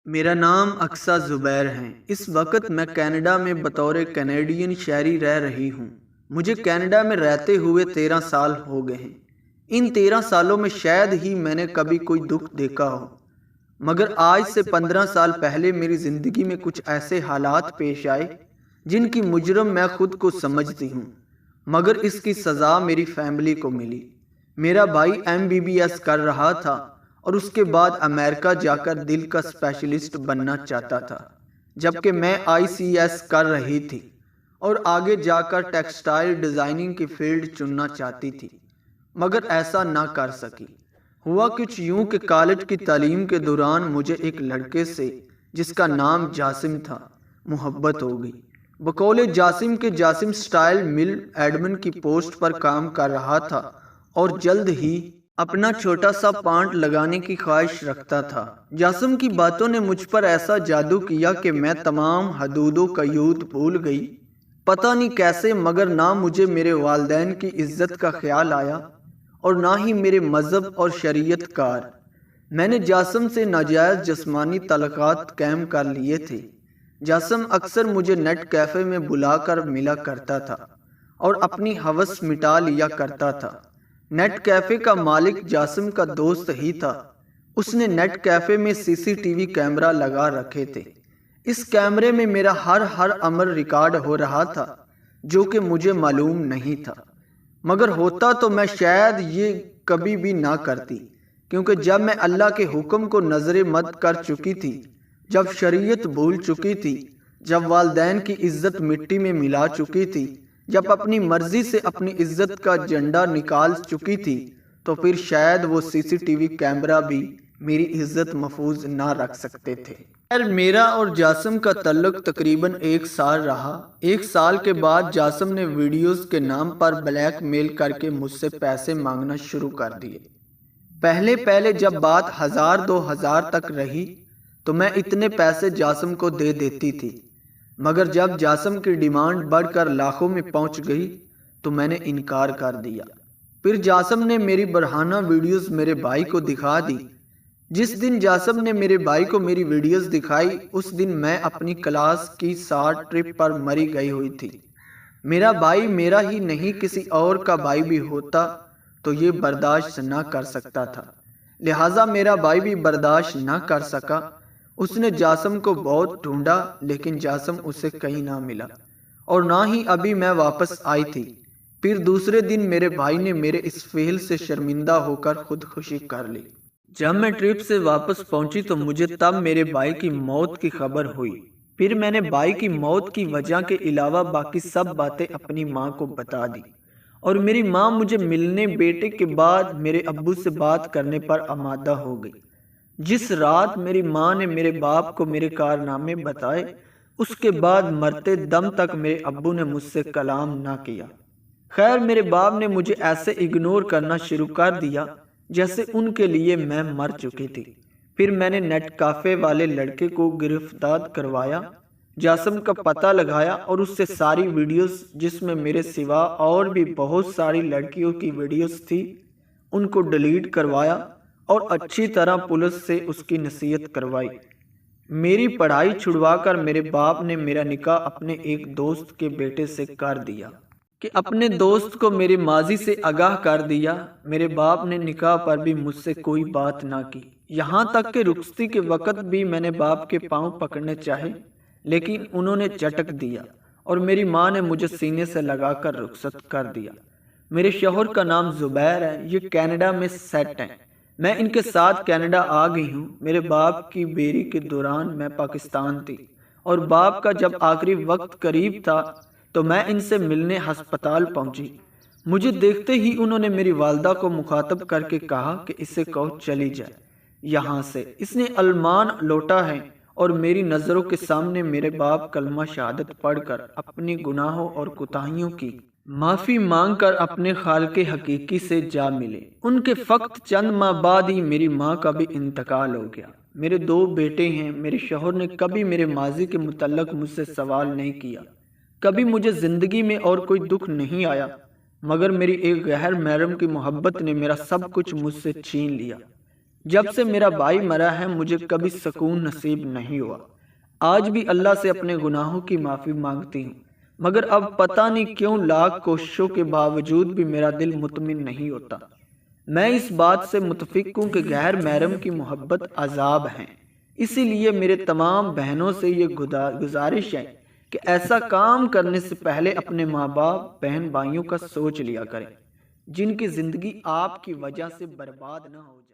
میرا نام اقصیٰ زبیر ہے۔ اس وقت میں کینیڈا میں بطور کینیڈین شہری رہ رہی ہوں۔ مجھے کینیڈا میں رہتے ہوئے 13 سال ہو گئے ہیں۔ ان 13 سالوں میں شاید ہی میں نے کبھی کوئی دکھ دیکھا ہو، مگر آج سے 15 سال پہلے میری زندگی میں کچھ ایسے حالات پیش آئے جن کی مجرم میں خود کو سمجھتی ہوں، مگر اس کی سزا میری فیملی کو ملی۔ میرا بھائی MBBS کر رہا تھا اور اس کے بعد امریکہ جا کر دل کا اسپیشلسٹ بننا چاہتا تھا، جبکہ میں ICS کر رہی تھی اور آگے جا کر ٹیکسٹائل ڈیزائننگ کی فیلڈ چننا چاہتی تھی، مگر ایسا نہ کر سکی۔ ہوا کچھ یوں کہ کالج کی تعلیم کے دوران مجھے ایک لڑکے سے جس کا نام جاسم تھا محبت ہو گئی۔ بقول جاسم کے جاسم سٹائل مل ایڈمن کی پوسٹ پر کام کر رہا تھا اور جلد ہی اپنا چھوٹا سا پانٹ لگانے کی خواہش رکھتا تھا۔ جاسم کی باتوں نے مجھ پر ایسا جادو کیا کہ میں تمام حدود و قیود بھول گئی۔ پتہ نہیں کیسے، مگر نہ مجھے میرے والدین کی عزت کا خیال آیا اور نہ ہی میرے مذہب اور شریعت کار۔ میں نے جاسم سے ناجائز جسمانی تعلقات قائم کر لیے تھے۔ جاسم اکثر مجھے نیٹ کیفے میں بلا کر ملا کرتا تھا اور اپنی ہوس مٹا لیا کرتا تھا۔ نیٹ کیفے کا مالک جاسم کا دوست ہی تھا۔ اس نے نیٹ کیفے میں CCTV کیمرہ لگا رکھے تھے۔ اس کیمرے میں میرا ہر عمل ریکارڈ ہو رہا تھا، جو کہ مجھے معلوم نہیں تھا، مگر ہوتا تو میں شاید یہ کبھی بھی نہ کرتی، کیونکہ جب میں اللہ کے حکم کو نظر مد کر چکی تھی، جب شریعت بھول چکی تھی، جب والدین کی عزت مٹی میں ملا چکی تھی، جب اپنی مرضی سے اپنی عزت کا جھنڈا نکال چکی تھی، تو پھر شاید وہ CCTV کیمرہ بھی میری عزت محفوظ نہ رکھ سکتے تھے۔ میرا اور جاسم کا تعلق تقریباً 1 سال رہا۔ 1 سال کے بعد جاسم نے ویڈیوز کے نام پر بلیک میل کر کے مجھ سے پیسے مانگنا شروع کر دیے۔ پہلے جب بات 1000-2000 تک رہی تو میں اتنے پیسے جاسم کو دے دیتی تھی، مگر جب جاسم کی ڈیمانڈ بڑھ کر لاکھوں میں پہنچ گئی تو میں نے انکار کر دیا۔ پھر جاسم نے میری برہنہ ویڈیوز میرے بھائی کو دکھا دی۔ جس دن جاسم نے میرے بھائی کو میری ویڈیوز دکھائی، اس دن میں اپنی کلاس کی 60 ٹرپ پر مری گئی ہوئی تھی۔ میرا بھائی میرا ہی نہیں کسی اور کا بھائی بھی ہوتا تو یہ برداشت نہ کر سکتا تھا، لہٰذا میرا بھائی بھی برداشت نہ کر سکا۔ اس نے جاسم کو بہت ڈھونڈا، لیکن جاسم اسے کہیں نہ ملا اور نہ ہی ابھی میں واپس آئی تھی۔ پھر دوسرے دن میرے بھائی نے میرے اس فعل سے شرمندہ ہو کر خودکشی کر لی۔ جب میں ٹرپ سے واپس پہنچی تو مجھے تب میرے بھائی کی موت کی خبر ہوئی۔ پھر میں نے بھائی کی موت کی وجہ کے علاوہ باقی سب باتیں اپنی ماں کو بتا دی، اور میری ماں مجھے ملنے بیٹے کے بعد میرے ابو سے بات کرنے پر آمادہ ہو گئی۔ جس رات میری ماں نے میرے باپ کو میرے کارنامے بتائے، اس کے بعد مرتے دم تک میرے ابو نے مجھ سے کلام نہ کیا۔ خیر، میرے باپ نے مجھے ایسے اگنور کرنا شروع کر دیا جیسے ان کے لیے میں مر چکی تھی۔ پھر میں نے نیٹ کافے والے لڑکے کو گرفتار کروایا، جاسم کا پتہ لگایا اور اس سے ساری ویڈیوز، جس میں میرے سوا اور بھی بہت ساری لڑکیوں کی ویڈیوز تھی، ان کو ڈیلیٹ کروایا اور اچھی طرح پولیس سے اس کی نصیحت کروائی۔ میری پڑھائی چھڑوا کر میرے باپ نے میرا نکاح اپنے ایک دوست کے بیٹے سے کر دیا کہ اپنے دوست کو میرے ماضی سے آگاہ کر دیا۔ میرے باپ نے نکاح پر بھی مجھ سے کوئی بات نہ کی، یہاں تک کہ رخصتی کے وقت بھی میں نے باپ کے پاؤں پکڑنے چاہے، لیکن انہوں نے جھٹک دیا اور میری ماں نے مجھے سینے سے لگا کر رخصت کر دیا۔ میرے شوہر کا نام زبیر ہے، یہ کینیڈا میں سیٹ ہیں۔ میں ان کے ساتھ کینیڈا آ گئی ہوں۔ میرے باپ کی بیری کے دوران میں پاکستان تھی اور باپ کا جب آخری وقت قریب تھا تو میں ان سے ملنے ہسپتال پہنچی۔ مجھے دیکھتے ہی انہوں نے میری والدہ کو مخاطب کر کے کہا کہ اسے کہو چلی جائے یہاں سے، اس نے المان لوٹا ہے، اور میری نظروں کے سامنے میرے باپ کلمہ شہادت پڑھ کر اپنی گناہوں اور کوتاہیوں کی معافی مانگ کر اپنے خالق حقیقی سے جا ملے۔ ان کے فقط چند ماہ بعد ہی میری ماں کا بھی انتقال ہو گیا۔ میرے 2 بیٹے ہیں۔ میرے شوہر نے کبھی میرے ماضی کے متعلق مجھ سے سوال نہیں کیا، کبھی مجھے زندگی میں اور کوئی دکھ نہیں آیا، مگر میری ایک غیر محرم کی محبت نے میرا سب کچھ مجھ سے چھین لیا۔ جب سے میرا بھائی مرا ہے مجھے کبھی سکون نصیب نہیں ہوا۔ آج بھی اللہ سے اپنے گناہوں کی معافی مانگتی ہوں، مگر اب پتہ نہیں کیوں لاکھ کوششوں کے باوجود بھی میرا دل مطمئن نہیں ہوتا۔ میں اس بات سے متفق ہوں کہ غیر محرم کی محبت عذاب ہے، اسی لیے میرے تمام بہنوں سے یہ گزارش ہے کہ ایسا کام کرنے سے پہلے اپنے ماں باپ، بہن بھائیوں کا سوچ لیا کریں، جن کی زندگی آپ کی وجہ سے برباد نہ ہو جائے۔